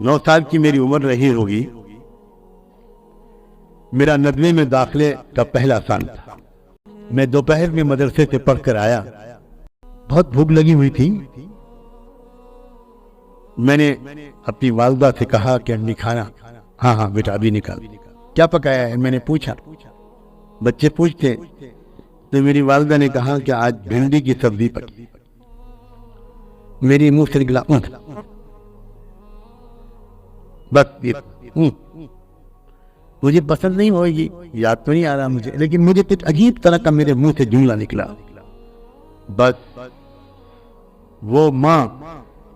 9 سال کی میری عمر رہی ہوگی. میرا 90 میں داخلے کا پہلا سال تھا. میں دوپہر میں مدرسے سے پڑھ کر آیا. بہت بھوک لگی ہوئی تھی. میں نے اپنی والدہ سے کہا کہ انڈی کھانا. ہاں بیٹا ابھی نکال. کیا پکایا ہے میں نے پوچھا. بچے پوچھتے تو میری والدہ نے کہا کہ آج بھنڈی کی سبزی پکی. میری منہ سے نکلا بس. مجھے پسند نہیں ہوگی, یاد تو نہیں آ رہا مجھے, لیکن مجھے کچھ عجیب طرح کا میرے منہ سے جملہ نکلا. بس وہ ماں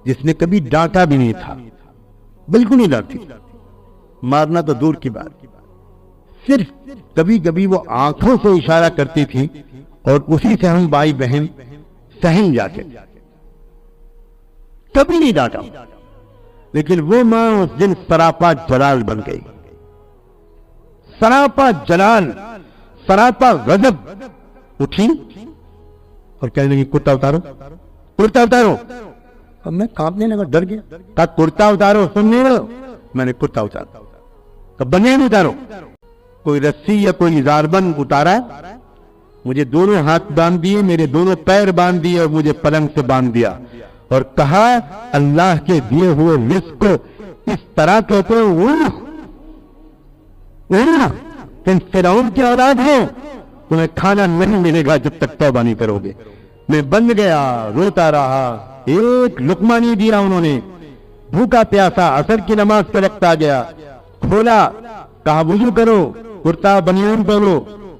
جس نے کبھی ڈانٹا بھی نہیں تھا, بالکل نہیں ڈانٹتی, مارنا تو دور کی بات, صرف کبھی کبھی وہ آنکھوں سے اشارہ کرتی تھی اور اسی سے ہم بھائی بہن سہم جاتے. کبھی نہیں ڈانٹا, لیکن وہ ماں اس دن سراپا جلال بن گئی. سراپا جلال, سراپا غضب. اٹھی اور کہنے لگی کرتا اتارو, کرتا اتارو. اور میں کانپنے لگا, ڈر گیا. کہا کرتا اتارو, سن نہیں رہو. میں نے کرتا اتارا. کہا بنیان اتارو. کوئی رسی یا کوئی زاربند اتارا, مجھے دونوں ہاتھ باندھ دیے, میرے دونوں پیر باندھ دیے اور مجھے پلنگ سے باندھ دیا اور کہا اللہ کے دیے ہوئے رزق کو اس طرح کہتے ہو تم فرعون کی اولاد ہو, تمہیں کھانا نہیں ملے گا جب تک توبہ نہیں کرو گے. میں بند گیا, روتا رہا, ایک لقمہ نہیں دیا انہوں نے. بھوکا پیاسا عصر کی نماز پہ رکھتا گیا. کھولا, کہا وضو کرو, کرتا بنیان پہنو,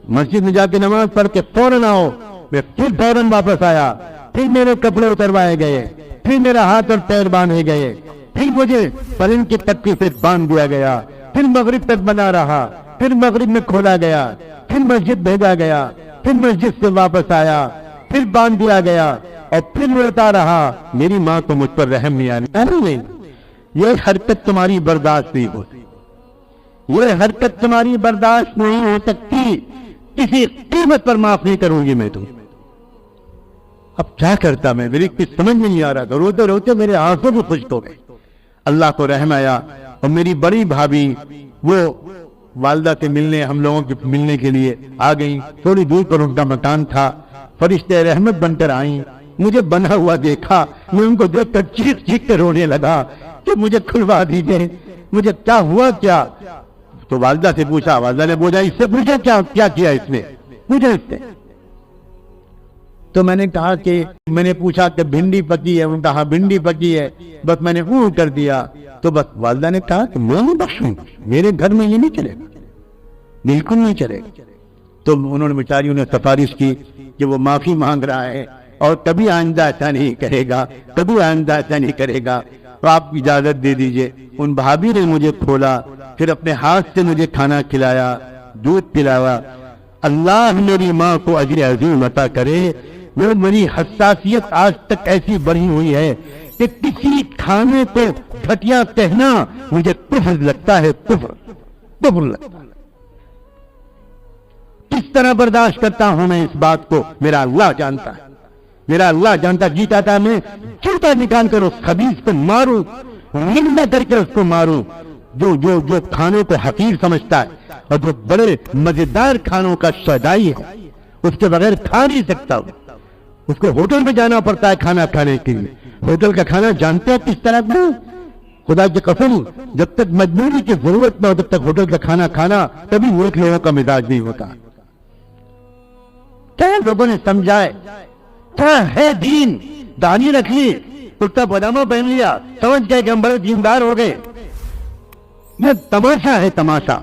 مسجد میں جا کے نماز پڑھ کے فوراً آؤ. میں پھر فوراً واپس آیا. پھر میرے کپڑے اتروائے گئے, پھر میرا ہاتھ اور پیر باندھے گئے, پھر مجھے پلنگ کی تکتی سے باندھ دیا گیا. پھر مغرب تک بنا رہا, پھر مغرب میں کھولا گیا, پھر مسجد بھیجا گیا, پھر مسجد سے واپس آیا, پھر باندھ دیا گیا اور پھر روتا رہا. میری ماں کو مجھ پر رحم نہیں آیا. یہ حرکت تمہاری برداشت نہیں ہوتی, یہ حرکت تمہاری برداشت نہیں ہو سکتی, کسی قیمت پر معاف نہیں کروں گی میں تم. اب کیا کرتا میں, میری کچھ سمجھ میں نہیں آ رہا تھا. روتے روتے میرے آنسوں بھی خشک ہو گئے. اللہ کو رحم آیا اور میری بڑی بھابھی وہ والدہ سے ملنے, ہم لوگوں کے ملنے کے لیے آ گئیں. تھوڑی دور پر ان کا مکان تھا. فرشتے رحمت بن کر آئیں. مجھے بنا ہوا دیکھا, میں ان کو دیکھ کر چیخ چیخ کر رونے لگا کہ مجھے کھلوا دیجیے, مجھے کیا ہوا کیا. تو والدہ سے پوچھا, والدہ نے بولا اس سے پوچھا کیا کیا اس نے, مجھے اس نے. تو میں نے کہا کہ میں نے پوچھا کہ بھنڈی پکی ہے, انہوں نے کہا بھنڈی پکی ہے. بس میں نے کر دیا. تو بس والدہ نے کہا کہ میں نہیں بخشوں, میرے گھر میں یہ نہیں چلے گا, بالکل نہیں چلے گا. تو انہوں نے بیچاریوں نے سفارش کی کہ وہ معافی مانگ رہا ہے اور کبھی آئندہ ایسا نہیں کرے گا, کبھی آئندہ ایسا نہیں کرے گا, تو آپ اجازت دے دیجئے. ان بھابھی نے مجھے کھولا, پھر اپنے ہاتھ سے مجھے کھانا کھلایا, دودھ پلایا. اللہ میری ماں کو اجر عظیم عطا کرے. وہ میری حساسیت آج تک ایسی بڑھی ہوئی ہے کہ کسی کھانے کو گھٹیا کہنا مجھے کفر لگتا ہے, کفر لگتا ہے. کس طرح برداشت کرتا ہوں میں اس بات کو, میرا اللہ جانتا ہے. میرا اللہ جانتا. جیتا تھا میں جوتا نکال کر اس خبیث کو ماروں, زندہ کر کے اس کو ماروں جو کھانے کو حقیر سمجھتا ہے اور جو بڑے مزیدار کھانوں کا شہدائی ہے, اس کے بغیر کھا نہیں سکتا. اس کو ہوٹل میں جانا پڑتا ہے کھانا کھانے کے لیے. ہوٹل کا کھانا جانتے ہیں کس طرح کا, خدا کی قسم جب تک مجبوری کی ضرورت نہ ہو تب تک ہوٹل کا کھانا کھانا کبھی ایک لوگوں کا مزاج نہیں ہوتا. کیا لوگوں نے سمجھائے, کیا ہے دین, دانی رکھ لی, کرتا پاجامہ پہن لیا, سمجھ گئے کہ ہم بڑے دیندار ہو گئے. یہ تماشا ہے, تماشا.